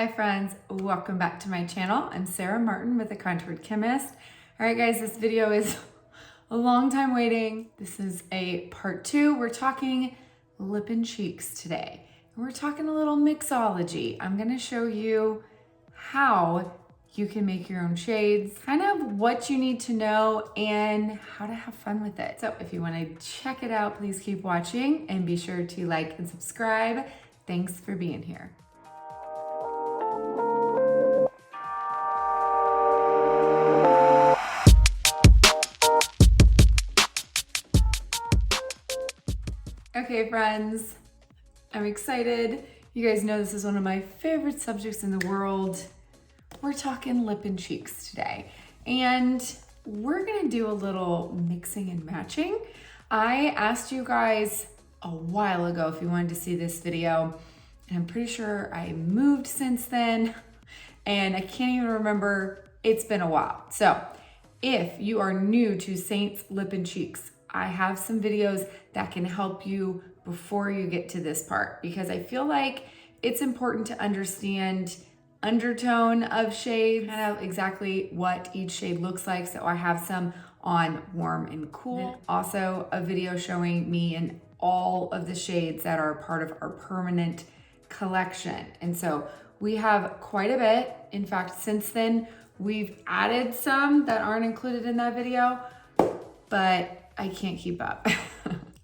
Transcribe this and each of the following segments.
Hi friends, welcome back to my channel. I'm Sarah Martin with The Contoured Chemist. All right guys, this video is a long time waiting. This is a part 2. We're talking lip and cheeks today. And we're talking a little mixology. I'm gonna show you how you can make your own shades, kind of what you need to know and how to have fun with it. So if you wanna check it out, please keep watching and be sure to like and subscribe. Thanks for being here. Okay friends, I'm excited. You guys know this is one of my favorite subjects in the world. We're talking lip and cheeks today. And we're gonna do a little mixing and matching. I asked you guys a while ago if you wanted to see this video, and I'm pretty sure I moved since then, and I can't even remember, it's been a while. So if you are new to Seint's Lip and Cheeks, I have some videos that can help you before you get to this part, because I feel like it's important to understand undertone of shades, kind of exactly what each shade looks like. So I have some on warm and cool. Then also a video showing me and all of the shades that are part of our permanent collection. And so we have quite a bit. In fact, since then, we've added some that aren't included in that video, but I can't keep up.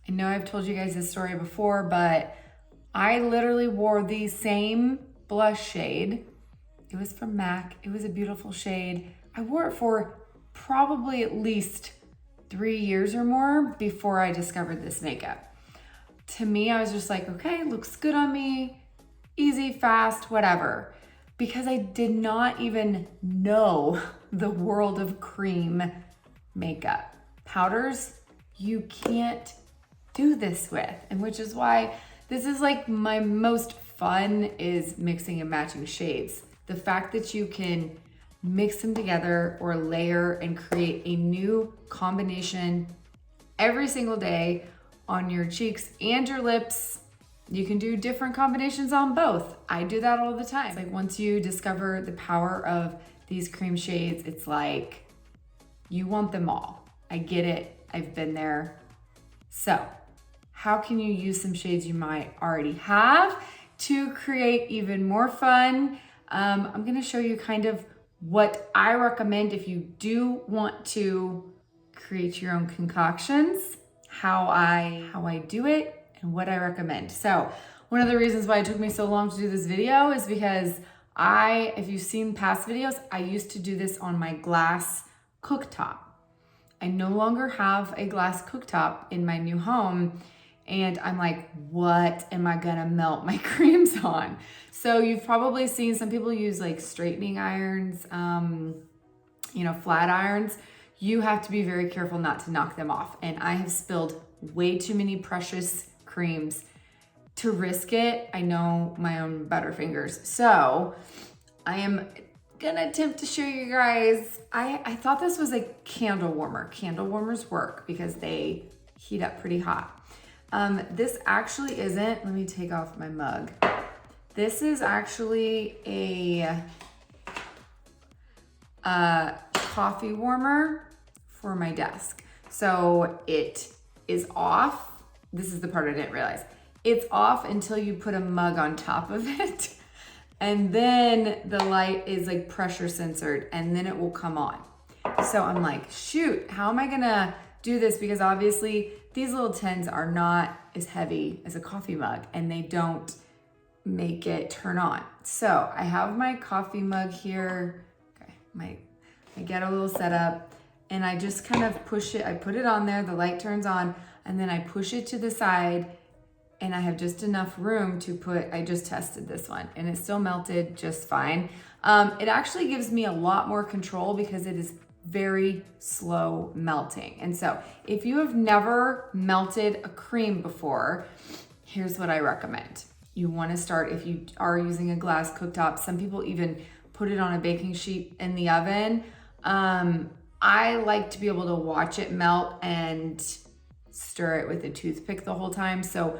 I know I've told you guys this story before, but I literally wore the same blush shade. It was from MAC. It was a beautiful shade. I wore it for probably at least 3 years or more before I discovered this makeup. To me, I was just like, okay, looks good on me, easy, fast, whatever. Because I did not even know the world of cream makeup. Powders, you can't do this with, and which is why this is like my most fun is mixing and matching shades. The fact that you can mix them together or layer and create a new combination every single day on your cheeks and your lips. You can do different combinations on both. I do that all the time. It's like once you discover the power of these cream shades, it's like you want them all. I get it. I've been there. So how can you use some shades you might already have to create even more fun? I'm gonna show you kind of what I recommend if you do want to create your own concoctions, how I do it and what I recommend. So one of the reasons why it took me so long to do this video is because if you've seen past videos, I used to do this on my glass cooktop. I no longer have a glass cooktop in my new home, and I'm like, what am I gonna melt my creams on? So you've probably seen some people use like straightening irons, flat irons. You have to be very careful not to knock them off. And I have spilled way too many precious creams to risk it. I know my own butterfingers. So I am gonna attempt to show you guys. I thought this was a candle warmer. Candle warmers work because they heat up pretty hot. This actually isn't. Let me take off my mug. This is actually a coffee warmer for my desk. So it is off. This is the part I didn't realize. It's off until you put a mug on top of it. And then the light is like pressure censored and then it will come on. So I'm like, shoot, how am I gonna do this? Because obviously these little tins are not as heavy as a coffee mug and they don't make it turn on. So I have my coffee mug here. Okay, I get a little setup and I just kind of push it. I put it on there, the light turns on, and then I push it to the side. And I have just enough room to put, I just tested this one and it still melted just fine. It actually gives me a lot more control because it is very slow melting. And so if you have never melted a cream before, here's what I recommend. You wanna start, if you are using a glass cooktop, some people even put it on a baking sheet in the oven. I like to be able to watch it melt and stir it with a toothpick the whole time. So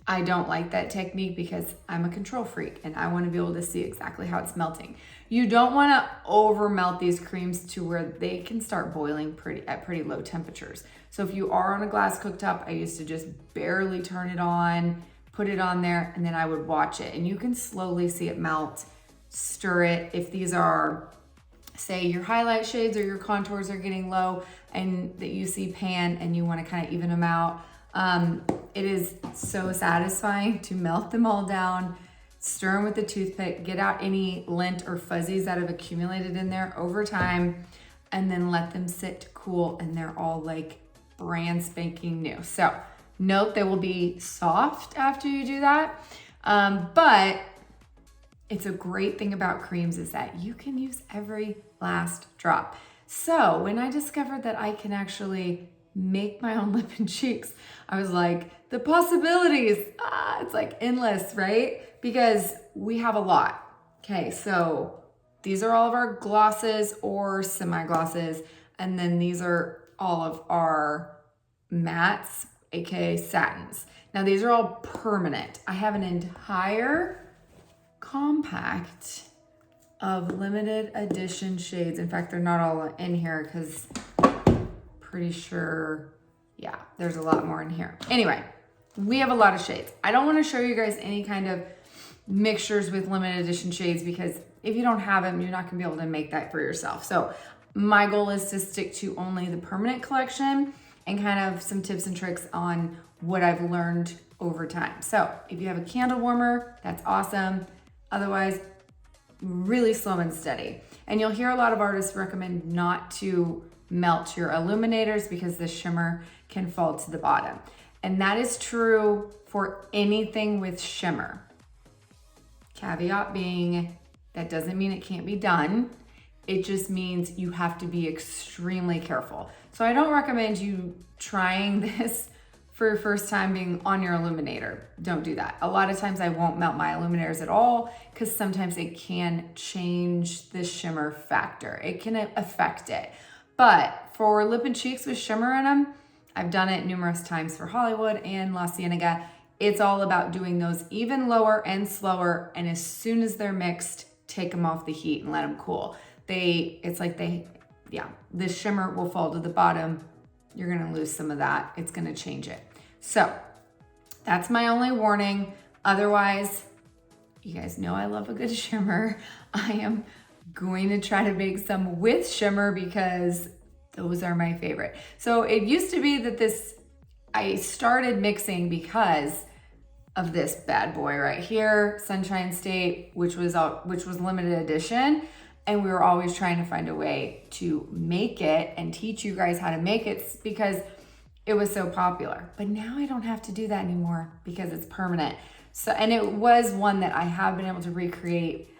I don't like that technique because I'm a control freak and I want to be able to see exactly how it's melting. You don't want to over melt these creams to where they can start boiling at pretty low temperatures. So if you are on a glass cooktop, I used to just barely turn it on, put it on there, and then I would watch it. And you can slowly see it melt, stir it. If these are, say your highlight shades or your contours are getting low and that you see pan and you want to kind of even them out, it is so satisfying to melt them all down, stir them with a toothpick, get out any lint or fuzzies that have accumulated in there over time, and then let them sit to cool, and they're all like brand spanking new. So note they will be soft after you do that, but it's a great thing about creams is that you can use every last drop. So when I discovered that I can actually make my own lip and cheeks, I was like, the possibilities, it's like endless, right? Because we have a lot. Okay, so these are all of our glosses or semi-glosses, and then these are all of our mattes, aka satins. Now these are all permanent. I have an entire compact of limited edition shades. In fact, they're not all in here because pretty sure, yeah, there's a lot more in here. Anyway, we have a lot of shades. I don't want to show you guys any kind of mixtures with limited edition shades because if you don't have them, you're not gonna be able to make that for yourself. So my goal is to stick to only the permanent collection and kind of some tips and tricks on what I've learned over time. So if you have a candle warmer, that's awesome. Otherwise, really slow and steady. And you'll hear a lot of artists recommend not to melt your illuminators because the shimmer can fall to the bottom. And that is true for anything with shimmer. Caveat being, that doesn't mean it can't be done. It just means you have to be extremely careful. So I don't recommend you trying this for your first time being on your illuminator. Don't do that. A lot of times I won't melt my illuminators at all because sometimes it can change the shimmer factor. It can affect it. But for lip and cheeks with shimmer in them, I've done it numerous times for Hollywood and La Cienega. It's all about doing those even lower and slower. And as soon as they're mixed, take them off the heat and let them cool. The shimmer will fall to the bottom. You're gonna lose some of that. It's gonna change it. So that's my only warning. Otherwise, you guys know I love a good shimmer. I am going to try to make some with shimmer because those are my favorite. So it used to be that I started mixing because of this bad boy right here, Sunshine State, which was limited edition. And we were always trying to find a way to make it and teach you guys how to make it because it was so popular. But now I don't have to do that anymore because it's permanent. So, and it was one that I have been able to recreate,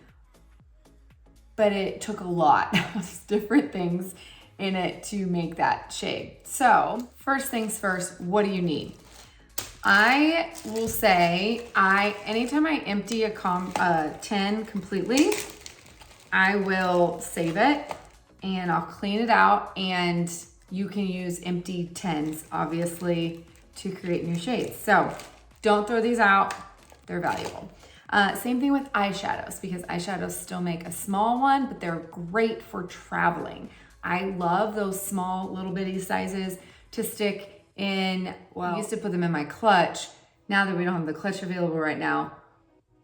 but it took a lot of different things in it to make that shade. So first things first, what do you need? I will say, anytime I empty a tin completely, I will save it and I'll clean it out, and you can use empty tins, obviously, to create new shades. So don't throw these out, they're valuable. Same thing with eyeshadows, because eyeshadows still make a small one, but they're great for traveling. I love those small little bitty sizes to stick in. Well, I used to put them in my clutch. Now that we don't have the clutch available right now,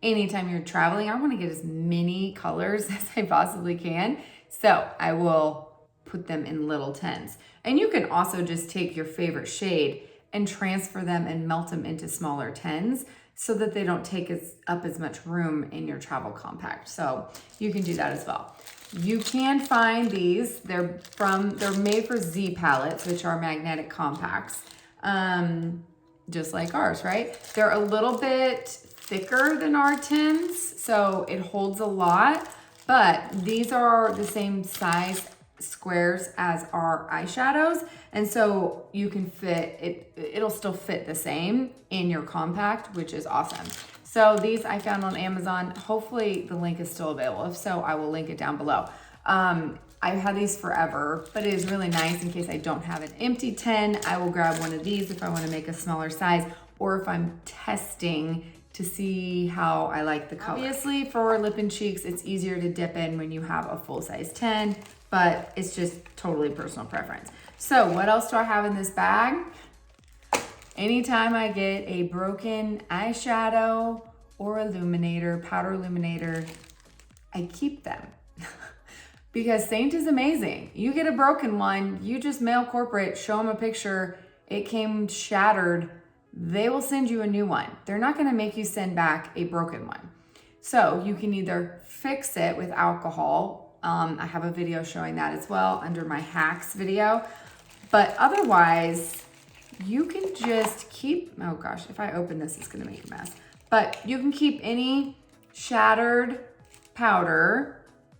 anytime you're traveling, I want to get as many colors as I possibly can. So I will put them in little tins. And you can also just take your favorite shade and transfer them and melt them into smaller tins so that they don't take up as much room in your travel compact. So you can do that as well. You can find these. They're made for Z palettes, which are magnetic compacts, just like ours, right? They're a little bit thicker than our tins, so it holds a lot, but these are the same size squares as our eyeshadows, and so you can fit it. It'll still fit the same in your compact, which is awesome. So these I found on Amazon. Hopefully the link is still available. If so, I will link it down below. I've had these forever, but it is really nice in case I don't have an empty tin. I will grab one of these if I want to make a smaller size. or if I'm testing to see how I like the color. Obviously for lip and cheeks, it's easier to dip in when you have a full size 10, but it's just totally personal preference. So what else do I have in this bag? Anytime I get a broken eyeshadow or illuminator, powder illuminator, I keep them. Because Seint is amazing. You get a broken one, you just mail corporate, show them a picture, it came shattered, they will send you a new one. They're not gonna make you send back a broken one. So you can either fix it with alcohol. I have a video showing that as well under my hacks video. But otherwise, you can just keep, oh gosh, if I open this, it's gonna make a mess. But you can keep any shattered powder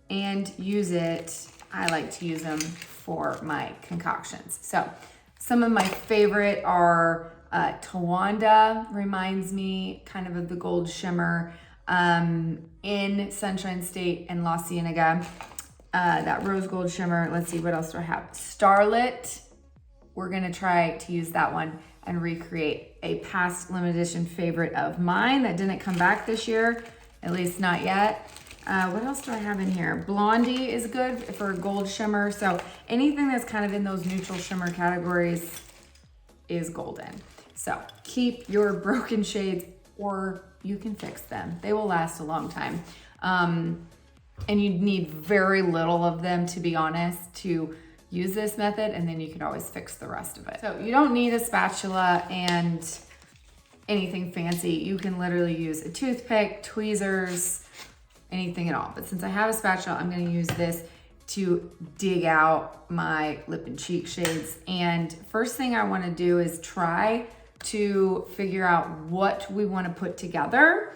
and use it. I like to use them for my concoctions. So some of my favorite are Tawanda, reminds me kind of the gold shimmer, in Sunshine State and La Cienega, that rose gold shimmer. Let's see, what else do I have? Starlit, we're gonna try to use that one and recreate a past limited edition favorite of mine that didn't come back this year, at least not yet. What else do I have in here? Blondie is good for gold shimmer. So anything that's kind of in those neutral shimmer categories is golden. So keep your broken shades, or you can fix them. They will last a long time. And you need very little of them, to be honest, to use this method, and then you can always fix the rest of it. So you don't need a spatula and anything fancy. You can literally use a toothpick, tweezers, anything at all. But since I have a spatula, I'm gonna use this to dig out my lip and cheek shades. And first thing I wanna do is try to figure out what we wanna put together.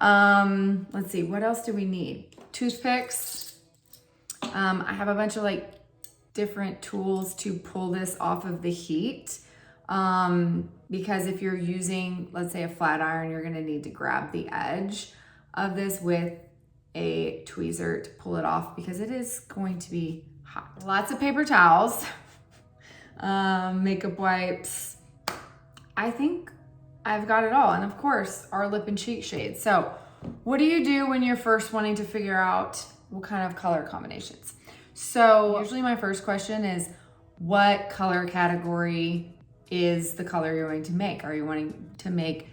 Let's see, what else do we need? Toothpicks. I have a bunch of like different tools to pull this off of the heat. Because if you're using, let's say, a flat iron, you're gonna need to grab the edge of this with a tweezer to pull it off, because it is going to be hot. Lots of paper towels, makeup wipes. I think I've got it all. And of course, our lip and cheek shades. So what do you do when you're first wanting to figure out what kind of color combinations? So usually my first question is, what color category is the color you're going to make? Are you wanting to make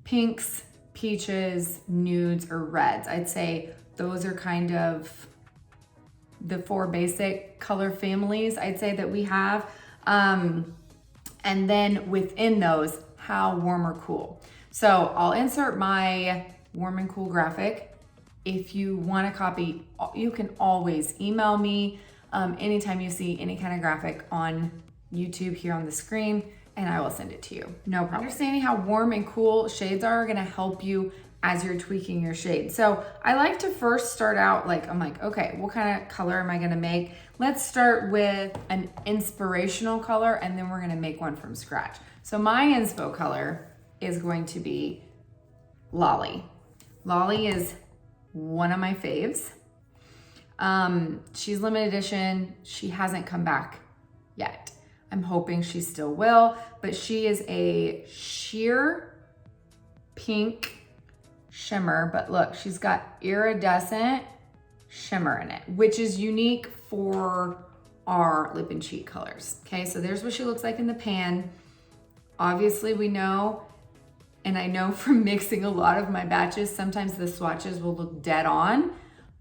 pinks, peaches, nudes, or reds? I'd say those are kind of the 4 basic color families I'd say that we have. And then within those, how warm or cool. So I'll insert my warm and cool graphic. If you want to copy, you can always email me anytime you see any kind of graphic on YouTube here on the screen, and I will send it to you. No problem. Understanding how warm and cool shades are gonna help you as you're tweaking your shade. So I like to first start out I'm like, okay, what kind of color am I gonna make? Let's start with an inspirational color, and then we're gonna make one from scratch. So my inspo color is going to be Lolly. Lolly is one of my faves. She's limited edition. She hasn't come back yet. I'm hoping she still will, but she is a sheer pink shimmer, but look, she's got iridescent shimmer in it, which is unique for our lip and cheek colors. Okay, so there's what she looks like in the pan. Obviously we know, and I know from mixing a lot of my batches, sometimes the swatches will look dead on,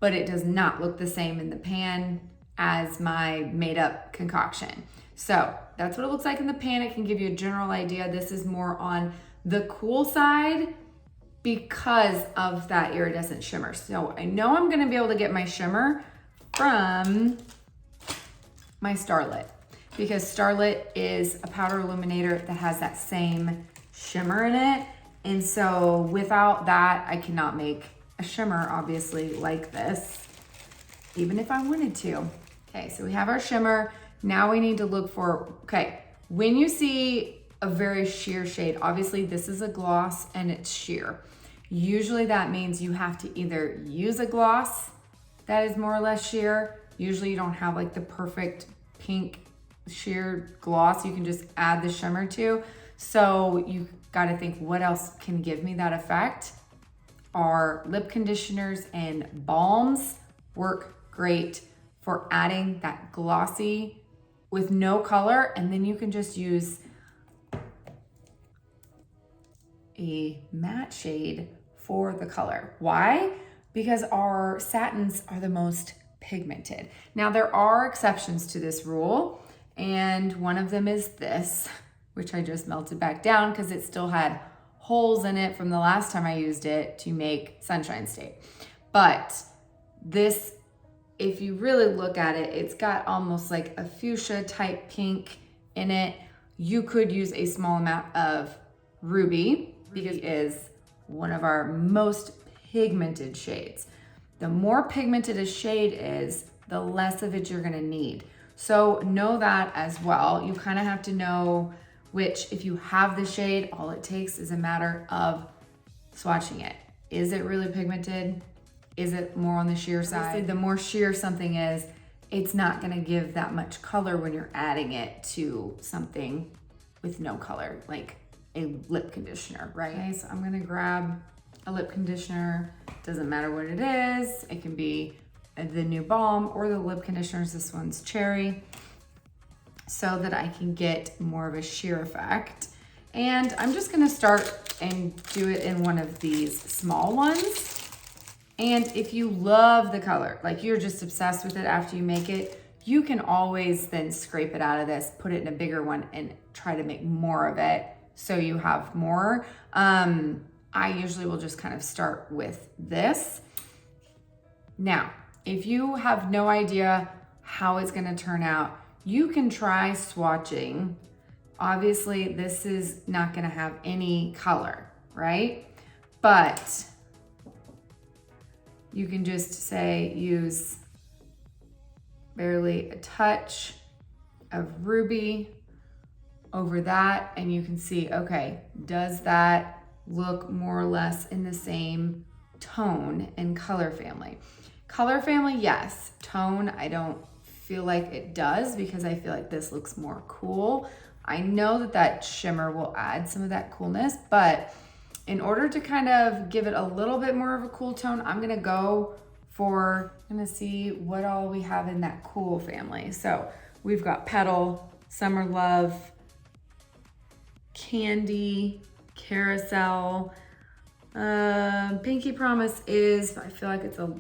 but it does not look the same in the pan as my made up concoction. So that's what it looks like in the pan. It can give you a general idea. This is more on the cool side because of that iridescent shimmer. So I know I'm gonna be able to get my shimmer from my Starlit, because Starlit is a powder illuminator that has that same shimmer in it. And so without that, I cannot make a shimmer, obviously, like this, even if I wanted to. Okay, so we have our shimmer. Now we need to look for, okay, when you see a very sheer shade, obviously this is a gloss and it's sheer. Usually that means you have to either use a gloss that is more or less sheer. Usually you don't have like the perfect pink sheer gloss you can just add the shimmer to. So you got to think what else can give me that effect. Our lip conditioners and balms work great for adding that glossy with no color, and then you can just use a matte shade for the color. Why? Because our satins are the most pigmented. Now there are exceptions to this rule, and one of them is this, which I just melted back down because it still had holes in it from the last time I used it to make Sunshine State. But this, if you really look at it, it's got almost like a fuchsia type pink in it. You could use a small amount of Ruby because it is one of our most pigmented shades. The more pigmented a shade is, the less of it you're gonna need. So know that as well. You kind of have to know which, if you have the shade, all it takes is a matter of swatching it. Is it really pigmented? Is it more on the sheer side? The more sheer something is, it's not gonna give that much color when you're adding it to something with no color, like a lip conditioner, right? Okay, so I'm gonna grab a lip conditioner. Doesn't matter what it is. It can be the new balm or the lip conditioners. This one's cherry, so that I can get more of a sheer effect. And I'm just gonna start and do it in one of these small ones. And if you love the color, like you're just obsessed with it after you make it, you can always then scrape it out of this, put it in a bigger one and try to make more of it so you have more. I usually will just kind of start with this. Now, if you have no idea how it's gonna turn out, you can try swatching. Obviously, this is not gonna have any color, right? But you can just say, use barely a touch of Ruby over that, and you can see, okay, does that look more or less in the same tone and color family? Color family, yes. Tone, I don't feel like it does because I feel like this looks more cool. I know that that shimmer will add some of that coolness, but in order to kind of give it a little bit more of a cool tone, I'm gonna go for, I'm gonna see what all we have in that cool family. So we've got Petal, Summer Love, Candy, Carousel, Pinky Promise is, I feel like it's a,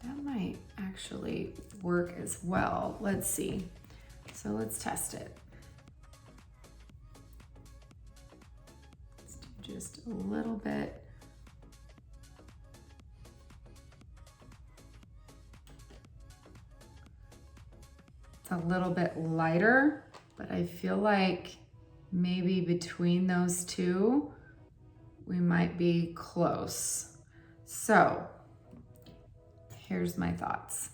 that might actually work as well. Let's see. So let's test it. Let's do just a little bit. It's a little bit lighter, but I feel like maybe between those two, we might be close. So here's my thoughts.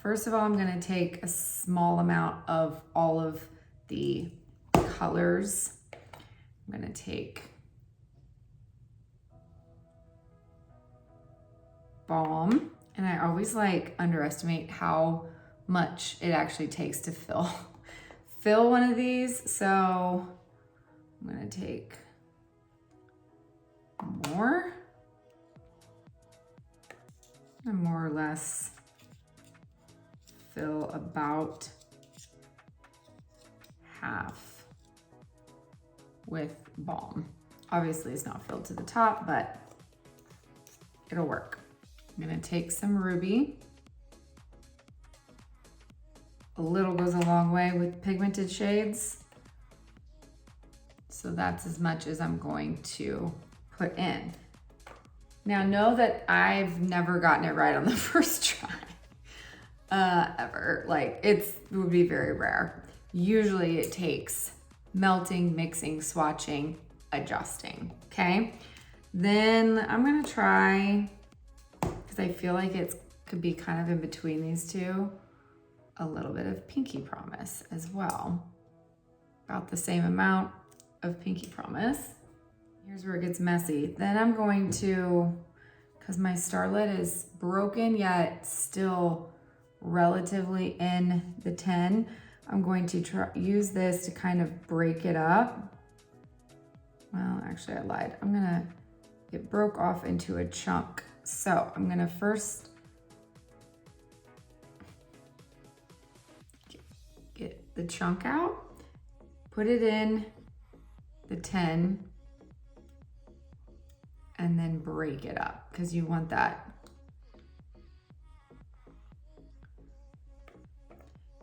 First of all, I'm gonna take a small amount of all of the colors. I'm gonna take Balm, and I always like underestimate how much it actually takes to fill one of these. So I'm gonna take more and more or less fill about half with Balm. Obviously it's not filled to the top, but it'll work. I'm gonna take some Ruby. A little goes a long way with pigmented shades. So that's as much as I'm going to put in. Now know that I've never gotten it right on the first try, ever. Like it would be very rare. Usually it takes melting, mixing, swatching, adjusting, okay? Then I'm gonna try, because I feel like it could be kind of in between these two, a little bit of Pinky Promise as well. About the same amount of Pinky Promise. Here's where it gets messy. Then I'm going to, because my Starlet is broken yet still relatively in the 10, I'm going to use this to kind of break it up. Well, actually I lied. It broke off into a chunk. So I'm gonna first get the chunk out, put it in the 10, and then break it up because you want that.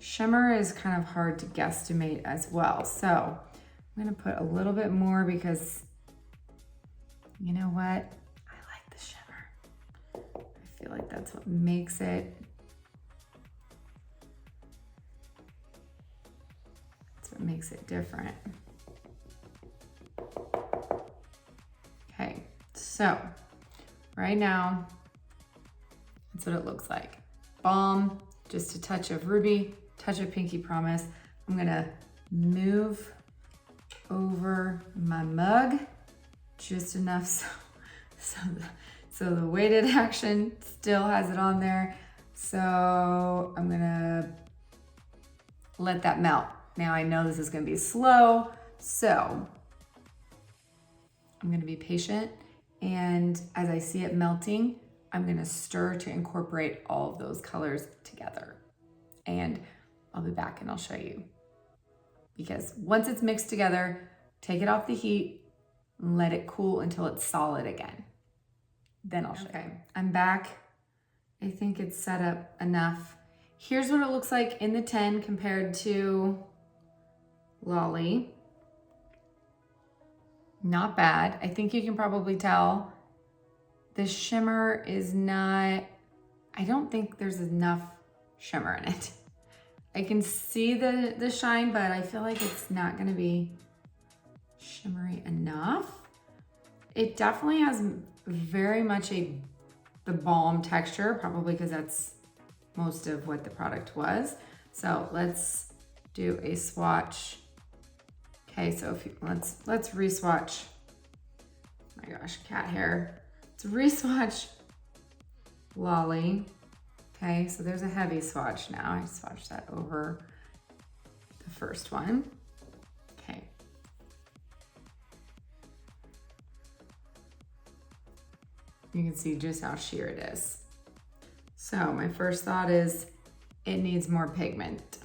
Shimmer is kind of hard to guesstimate as well. So I'm gonna put a little bit more because you know what? I like the shimmer. I feel like that's what makes it. That's what makes it different. Okay, so right now, that's what it looks like. Balm, just a touch of ruby, touch of pinky promise. I'm gonna move over my mug just enough so the weighted action still has it on there. So I'm gonna let that melt. Now I know this is gonna be slow, so I'm gonna be patient, and as I see it melting, I'm gonna stir to incorporate all of those colors together. And I'll be back and I'll show you. Because once it's mixed together, take it off the heat, and let it cool until it's solid again. Then I'll show you. I'm back. I think it's set up enough. Here's what it looks like in the 10 compared to Lolly. Not bad. I think you can probably tell the shimmer is not, I don't think there's enough shimmer in it. I can see the shine, but I feel like it's not gonna be shimmery enough. It definitely has very much the balm texture, probably because that's most of what the product was. So let's do a swatch. Okay, so let's re-swatch. Oh my gosh, cat hair. Let's re-swatch Lolly. Okay, so there's a heavy swatch now. I swatched that over the first one. Okay. You can see just how sheer it is. So my first thought is it needs more pigment.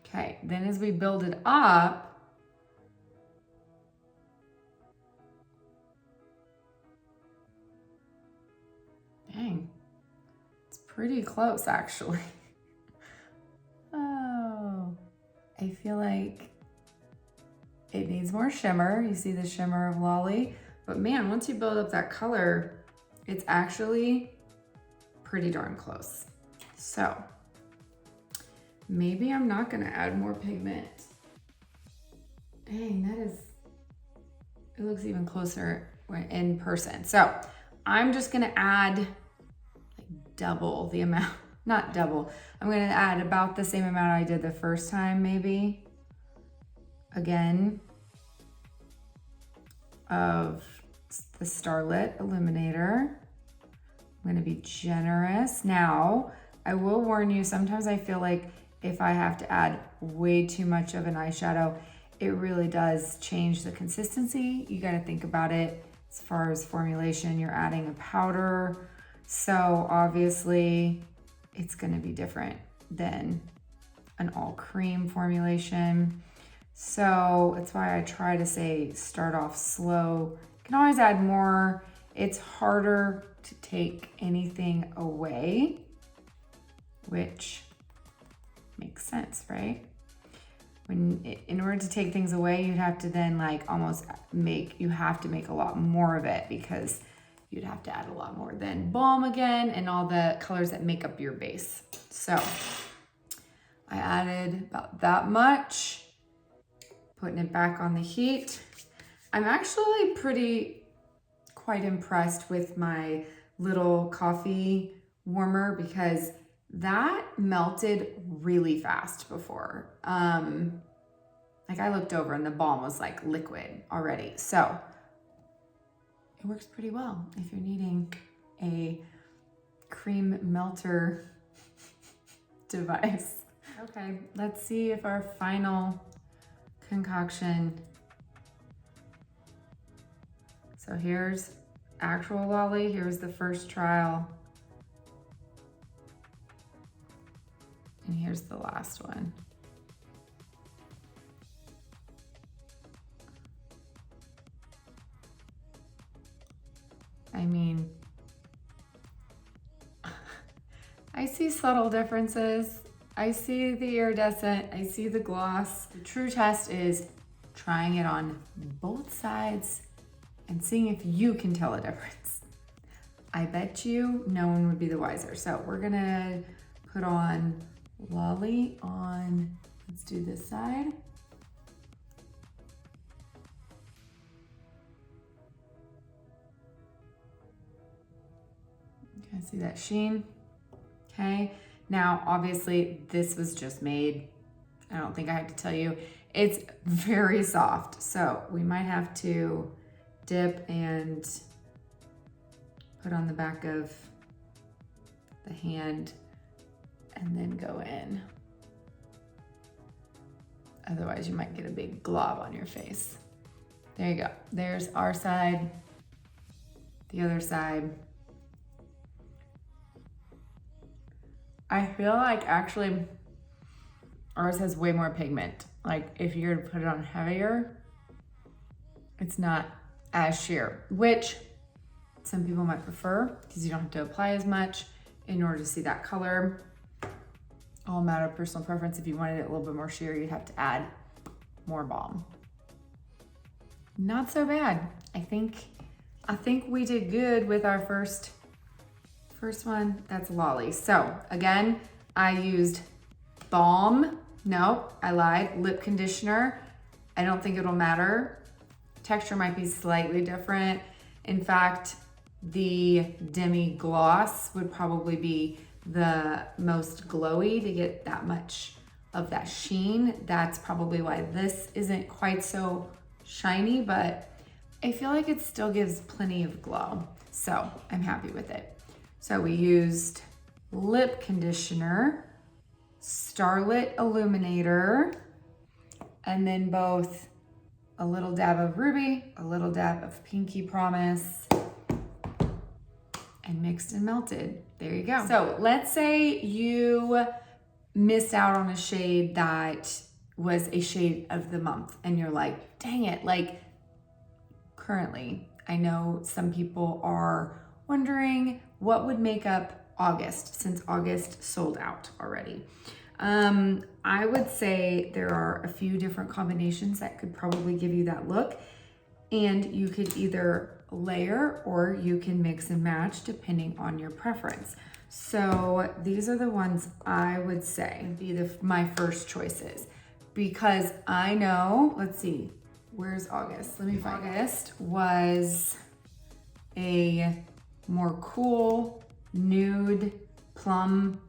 Okay, then as we build it up, dang, it's pretty close actually. Oh, I feel like it needs more shimmer. You see the shimmer of Lolly, but man, once you build up that color, it's actually pretty darn close. So maybe I'm not gonna add more pigment. Dang, it looks even closer in person. So I'm just gonna add like double the amount, not double. I'm gonna add about the same amount I did the first time, maybe. Again, of the Starlit Illuminator. I'm gonna be generous. Now, I will warn you, sometimes I feel like if I have to add way too much of an eyeshadow, it really does change the consistency. You gotta think about it as far as formulation. You're adding a powder, so obviously it's gonna be different than an all cream formulation. So that's why I try to say start off slow. You can always add more. It's harder to take anything away, which makes sense, right? In order to take things away, you'd have to then like almost you have to make a lot more of it because you'd have to add a lot more than balm again and all the colors that make up your base. So I added about that much, putting it back on the heat. I'm actually quite impressed with my little coffee warmer because that melted really fast before. Like I looked over and the balm was like liquid already. So it works pretty well if you're needing a cream melter device. Okay, let's see if our final concoction. So here's actual lolly, here's the first trial. And here's the last one. I mean, I see subtle differences. I see the iridescent, I see the gloss. The true test is trying it on both sides and seeing if you can tell a difference. I bet you no one would be the wiser. So we're gonna put on lolly on, let's do this side. Okay, see that sheen? Okay, now obviously this was just made. I don't think I have to tell you, it's very soft. So we might have to dip and put on the back of the hand and then go in. Otherwise you might get a big glob on your face. There you go. There's our side, the other side. I feel like actually ours has way more pigment. Like if you're to put it on heavier, it's not as sheer, which some people might prefer because you don't have to apply as much in order to see that color. All a matter of personal preference. If you wanted it a little bit more sheer, you'd have to add more balm. Not so bad. I think we did good with our first one. That's lolly. So again, I used balm. No, I lied. Lip conditioner. I don't think it'll matter. Texture might be slightly different. In fact, the Demi gloss would probably be the most glowy to get that much of that sheen. That's probably why this isn't quite so shiny, but I feel like it still gives plenty of glow. So I'm happy with it. So we used lip conditioner, Starlit illuminator, and then both a little dab of ruby, a little dab of pinky promise, and mixed and melted. There you go. So let's say you missed out on a shade that was a shade of the month and you're like, dang it, like currently, I know some people are wondering what would make up August, since August sold out already. I would say there are a few different combinations that could probably give you that look, and you could either layer or you can mix and match depending on your preference. So these are the ones I would say be my first choices, because I know, let's see, where's August? Let me find August was a more cool nude plum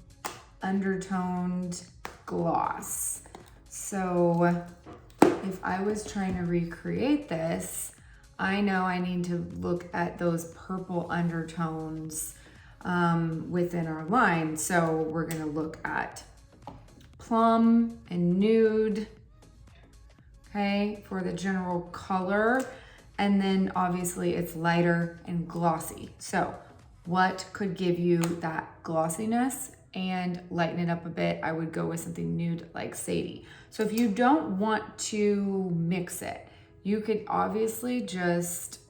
undertoned gloss. So if I was trying to recreate this, I know I need to look at those purple undertones within our line. So we're gonna look at plum and nude, okay, for the general color. And then obviously it's lighter and glossy. So what could give you that glossiness and lighten it up a bit? I would go with something nude like Sadie. So if you don't want to mix it, you could obviously just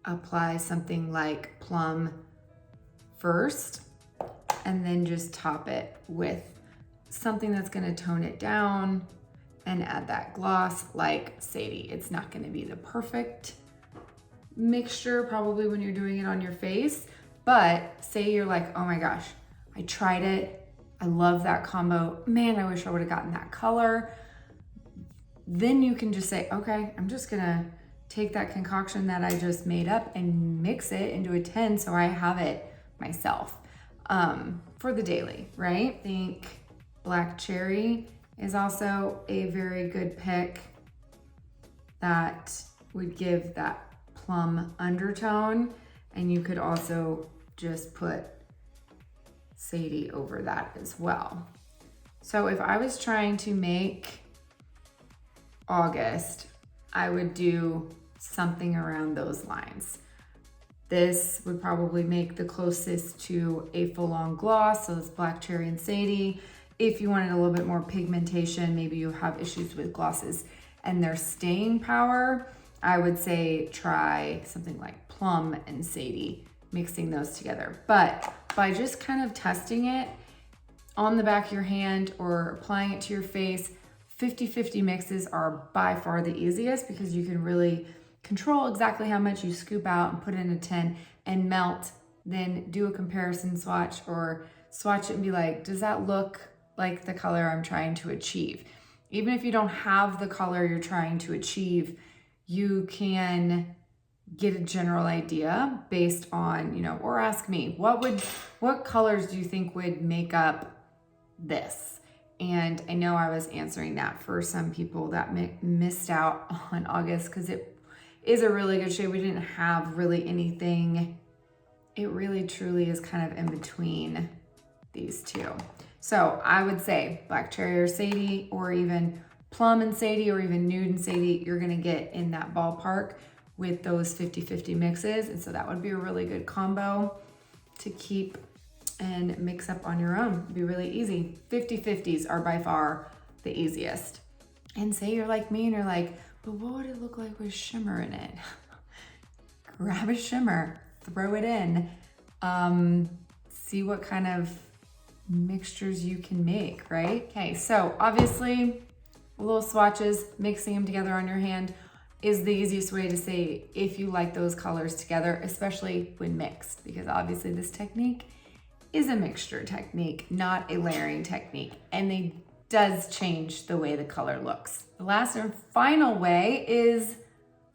apply something like plum first and then just top it with something that's gonna tone it down and add that gloss like Sadie. It's not gonna be the perfect mixture probably when you're doing it on your face, but say you're like, oh my gosh, I tried it, I love that combo, man, I wish I would have gotten that color. Then you can just say, okay, I'm just gonna take that concoction that I just made up and mix it into a 10 so I have it myself for the daily, right? I think Black Cherry is also a very good pick that would give that plum undertone. And you could also just put Sadie over that as well. So if I was trying to make August, I would do something around those lines. This would probably make the closest to a full-on gloss, so it's Black Cherry and Sadie. If you wanted a little bit more pigmentation, maybe you have issues with glosses and their staying power, I would say try something like Plum and Sadie, mixing those together. But by just kind of testing it on the back of your hand or applying it to your face, 50-50 mixes are by far the easiest because you can really control exactly how much you scoop out and put in a tin and melt, then do a comparison swatch or swatch it and be like, does that look like the color I'm trying to achieve? Even if you don't have the color you're trying to achieve, you can get a general idea based on, you know, or ask me, what colors do you think would make up this? And I know I was answering that for some people that missed out on August because it is a really good shade. We didn't have really anything. It really truly is kind of in between these two. So I would say Black Cherry or Sadie, or even Plum and Sadie, or even Nude and Sadie, you're gonna get in that ballpark with those 50-50 mixes. And so that would be a really good combo to keep and mix up on your own. It'd be really easy. 50-50s are by far the easiest. And say you're like me and you're like, but what would it look like with shimmer in it? Grab a shimmer, throw it in, see what kind of mixtures you can make, right? Okay, so obviously little swatches, mixing them together on your hand is the easiest way to say if you like those colors together, especially when mixed, because obviously this technique is a mixture technique, not a layering technique, and they does change the way the color looks. The last and final way is,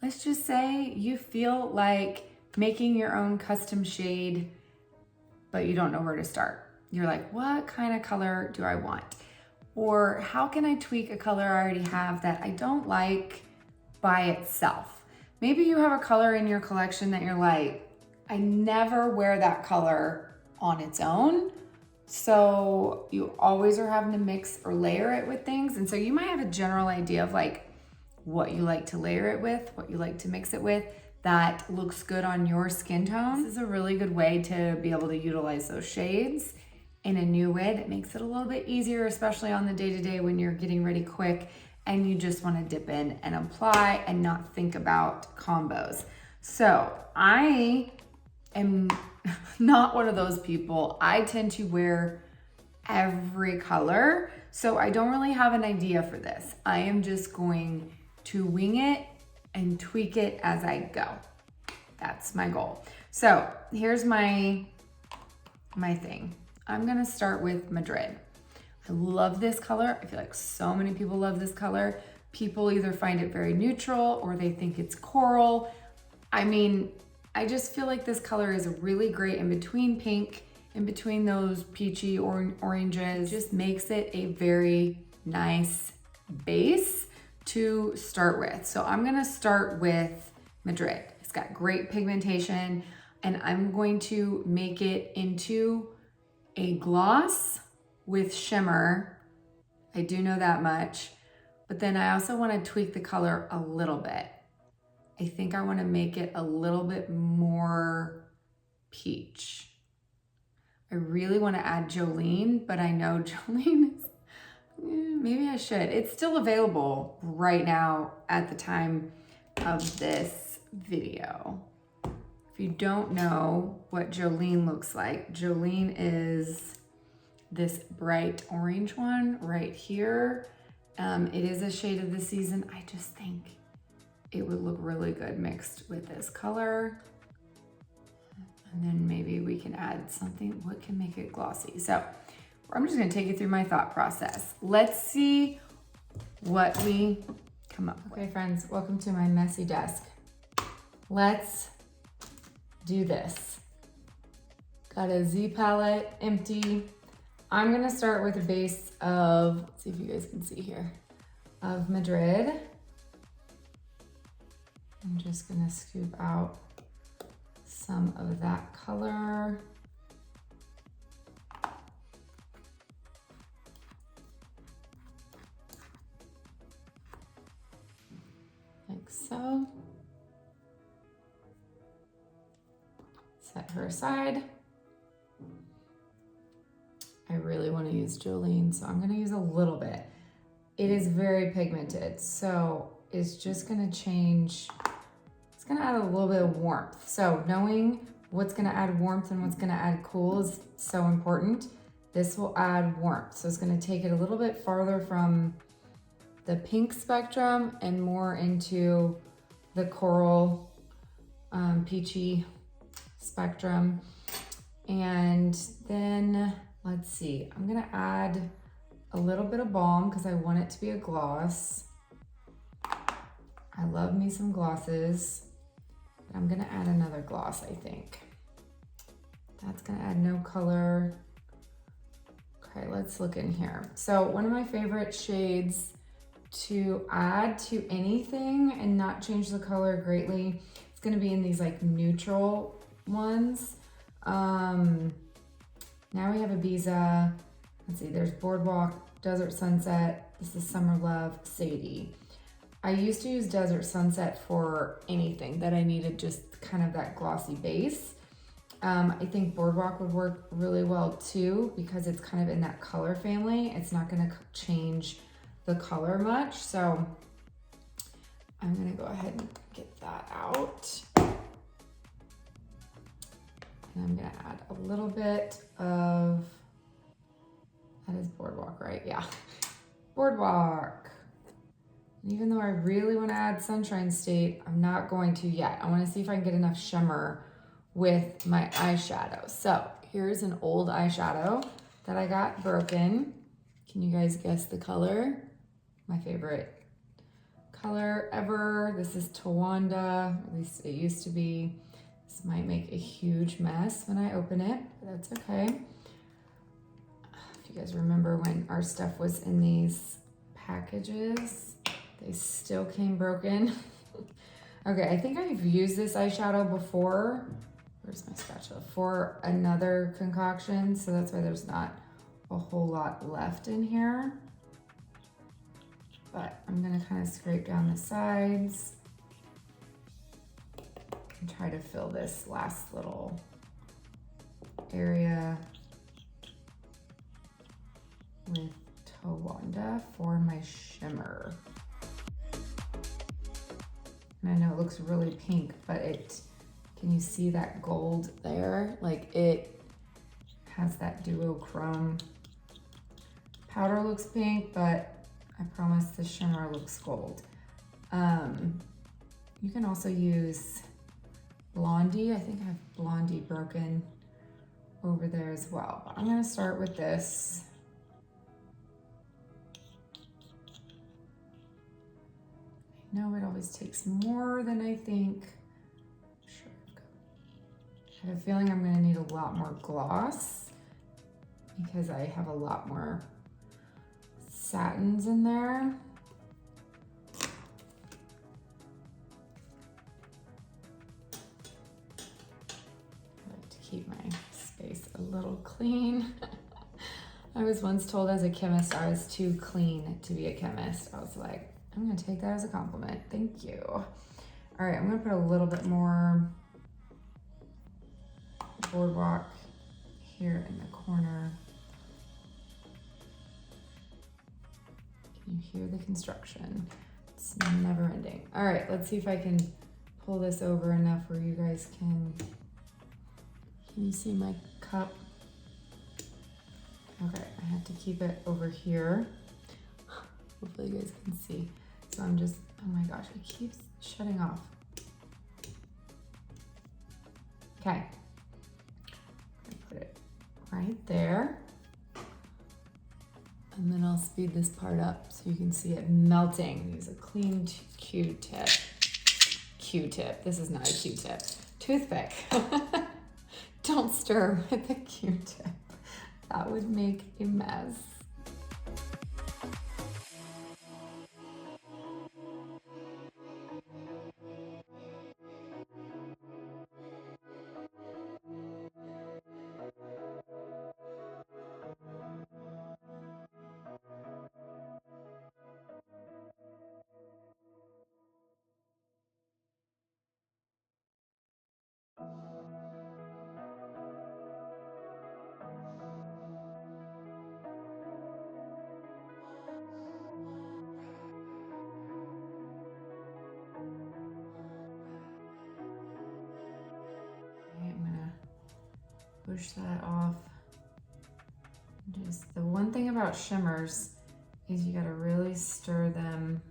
let's just say you feel like making your own custom shade, but you don't know where to start. You're like, what kind of color do I want? Or how can I tweak a color I already have that I don't like by itself? Maybe you have a color in your collection that you're like, I never wear that color on its own. So you always are having to mix or layer it with things. And so you might have a general idea of like what you like to layer it with, what you like to mix it with that looks good on your skin tone. This is a really good way to be able to utilize those shades in a new way that makes it a little bit easier, especially on the day-to-day when you're getting ready quick and you just want to dip in and apply and not think about combos. So I am not one of those people. I tend to wear every color, so I don't really have an idea for this. I am just going to wing it and tweak it as I go. That's my goal. So here's my thing. I'm gonna start with Madrid. I love this color. I feel like so many people love this color. People either find it very neutral or they think it's coral. I mean, I just feel like this color is really great in between pink, in between those peachy oranges. It just makes it a very nice base to start with. So I'm gonna start with Madrid. It's got great pigmentation and I'm going to make it into a gloss with shimmer. I do know that much, but then I also wanna tweak the color a little bit. I think I wanna make it a little bit more peach. I really wanna add Jolene, but I know Jolene is, maybe I should. It's still available right now at the time of this video. If you don't know what Jolene looks like, Jolene is this bright orange one right here. It is a shade of the season. I just think it would look really good mixed with this color. And then maybe we can add something, what can make it glossy? So I'm just gonna take you through my thought process. Let's see what we come up with. Okay friends, welcome to my messy desk. Let's do this. Got a Z palette, empty. I'm gonna start with a base of, let's see if you guys can see here, of Madrid. I'm just gonna scoop out some of that color. so. Set her aside. I really want to use Jolene, so I'm going to use a little bit. It is very pigmented, so it's just going to change. It's going to add a little bit of warmth. So knowing what's going to add warmth and what's going to add cool is so important. This will add warmth. So it's going to take it a little bit farther from the pink spectrum and more into the coral, peachy spectrum. And then let's see, I'm gonna add a little bit of balm because I want it to be a gloss. I love me some glosses, but I'm gonna add another gloss, I think. That's gonna add no color. Okay, let's look in here. So one of my favorite shades to add to anything and not change the color greatly, it's gonna be in these like neutral ones. Now we have Ibiza. Let's see, there's Boardwalk, Desert Sunset. This is Summer Love, Sadie. I used to use Desert Sunset for anything that I needed just kind of that glossy base. I think Boardwalk would work really well too because it's kind of in that color family. It's not gonna change the color much. So I'm gonna go ahead and get that out. And I'm gonna add a little bit of, that is Boardwalk, right? Yeah, Boardwalk. And even though I really wanna add Sunshine State, I'm not going to yet. I wanna see if I can get enough shimmer with my eyeshadow. So here's an old eyeshadow that I got broken. Can you guys guess the color? My favorite color ever. This is Tawanda, at least it used to be. This might make a huge mess when I open it, but that's okay. If you guys remember when our stuff was in these packages, they still came broken. Okay, I think I've used this eyeshadow before. Where's my spatula? For another concoction, so that's why there's not a whole lot left in here. But I'm gonna kind of scrape down the sides and try to fill this last little area with Tawanda for my shimmer. And I know it looks really pink, but can you see that gold there? Like it has that duochrome. Powder looks pink, but I promise the shimmer looks gold. You can also use Blondie. I think I have Blondie broken over there as well. But I'm gonna start with this. I know it always takes more than I think. I have a feeling I'm gonna need a lot more gloss because I have a lot more satins in there. I like to keep my space a little clean. I was once told as a chemist I was too clean to be a chemist. I was like, I'm gonna take that as a compliment. Thank you. All right, I'm gonna put a little bit more Boardwalk here in the corner. Can you hear the construction? It's never ending. All right, let's see if I can pull this over enough where you guys can you see my cup? Okay, I have to keep it over here. Hopefully you guys can see. So I'm just, oh my gosh, it keeps shutting off. Okay. Put it right there. And then I'll speed this part up so you can see it melting. Use a clean Q-tip. Q-tip, this is not a Q-tip. Toothpick. Don't stir with a Q-tip. That would make a mess. push that off. Just the one thing about shimmers is you gotta really stir them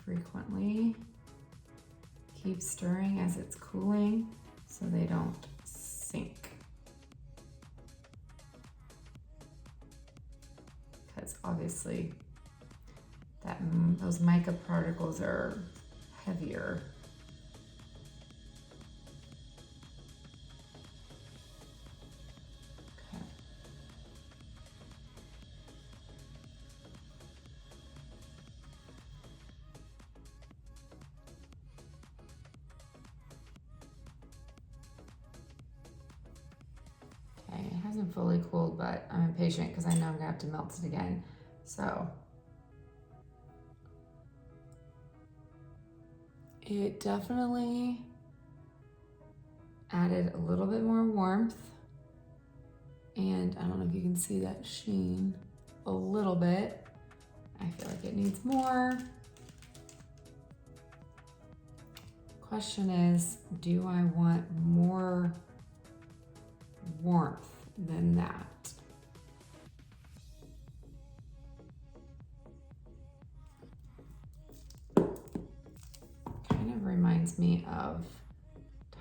frequently. Keep stirring as it's cooling so they don't sink. Because obviously those mica particles are heavier. Okay. Okay, it hasn't fully cooled, but I'm impatient because I know I'm gonna have to melt it again. So it definitely added a little bit more warmth. And I don't know if you can see that sheen a little bit. I feel like it needs more. Question is, do I want more warmth than that? Kind of reminds me of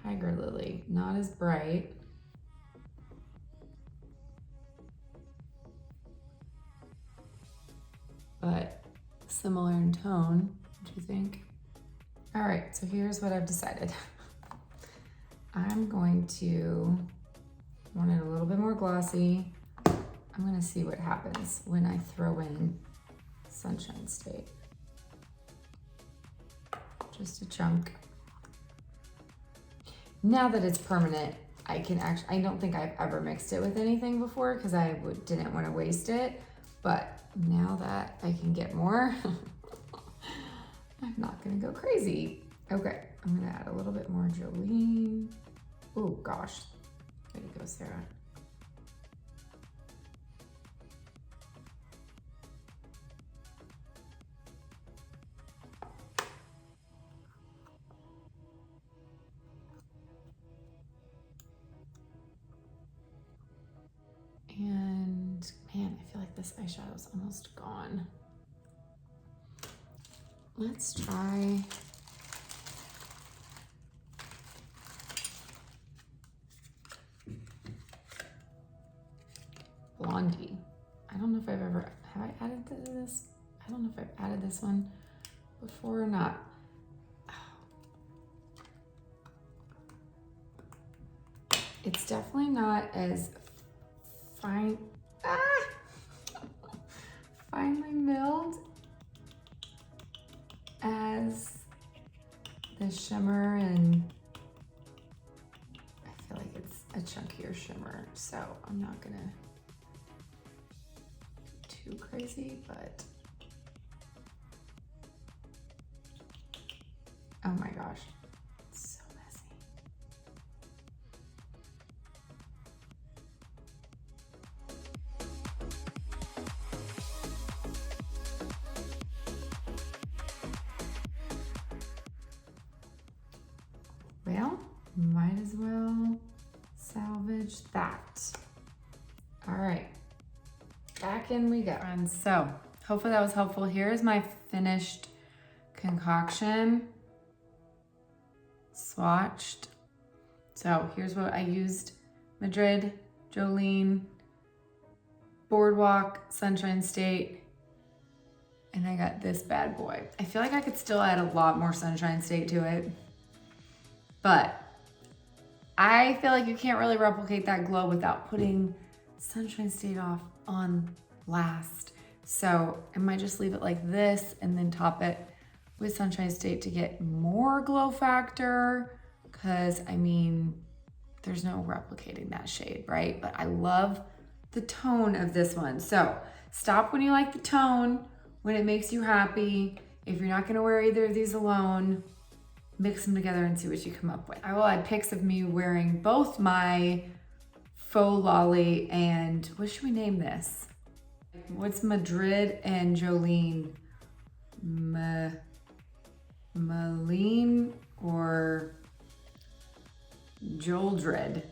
Tiger Lily, not as bright. But similar in tone, what do you think? All right, so here's what I've decided. I'm going to want it a little bit more glossy. I'm gonna see what happens when I throw in Sunshine State. Just a chunk. Now that it's permanent, I don't think I've ever mixed it with anything before because I didn't want to waste it. But now that I can get more, I'm not gonna go crazy. Okay, I'm gonna add a little bit more Jolene. Oh gosh, way to go, Sarah. And man, I feel like this eyeshadow is almost gone. Let's try Blondie. I don't know if have I added this? I don't know if I've added this one before or not. It's definitely not as finely milled as the shimmer, and I feel like it's a chunkier shimmer, so I'm not gonna go too crazy, but oh my gosh, it's so messy. Well, might as well salvage that. All right, back in we go. And so hopefully that was helpful. Here's my finished concoction, swatched. So here's what I used: Madrid, Jolene, Boardwalk, Sunshine State, and I got this bad boy. I feel like I could still add a lot more Sunshine State to it, but I feel like you can't really replicate that glow without putting Sunshine State off on last. So I might just leave it like this and then top it with Sunshine State to get more glow factor, because I mean, there's no replicating that shade, right? But I love the tone of this one. So stop when you like the tone, when it makes you happy. If you're not gonna wear either of these alone, mix them together and see what you come up with. I will add pics of me wearing both my faux lolly and what should we name this? What's Madrid and Jolene? Malene or Joldred.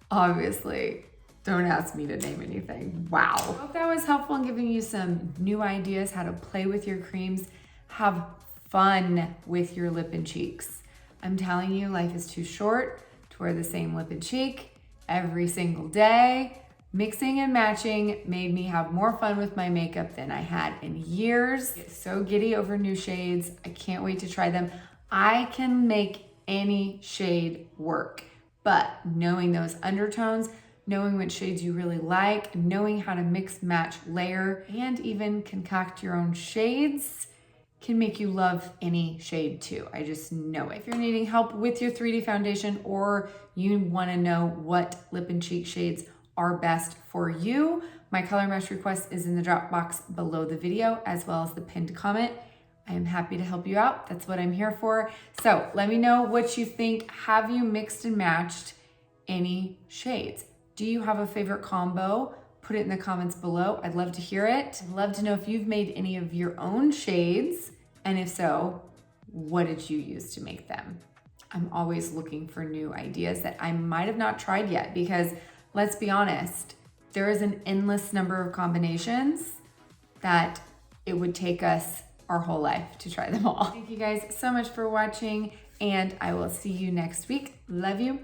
Obviously, don't ask me to name anything. Wow. I hope that was helpful in giving you some new ideas how to play with your creams. Have fun with your lip and cheeks. I'm telling you, life is too short to wear the same lip and cheek every single day. Mixing and matching made me have more fun with my makeup than I had in years. Get so giddy over new shades. I can't wait to try them. I can make any shade work, but knowing those undertones, knowing which shades you really like, knowing how to mix, match, layer, and even concoct your own shades can make you love any shade too. I just know it. If you're needing help with your 3D foundation or you want to know what lip and cheek shades are best for you, my color mesh request is in the drop box below the video as well as the pinned comment. I am happy to help you out. That's what I'm here for. So let me know what you think. Have you mixed and matched any shades? Do you have a favorite combo? Put it in the comments below. I'd love to hear it. I'd love to know if you've made any of your own shades, and if so, what did you use to make them? I'm always looking for new ideas that I might have not tried yet, because let's be honest, there is an endless number of combinations that it would take us our whole life to try them all. Thank you guys so much for watching, and I will see you next week. Love you.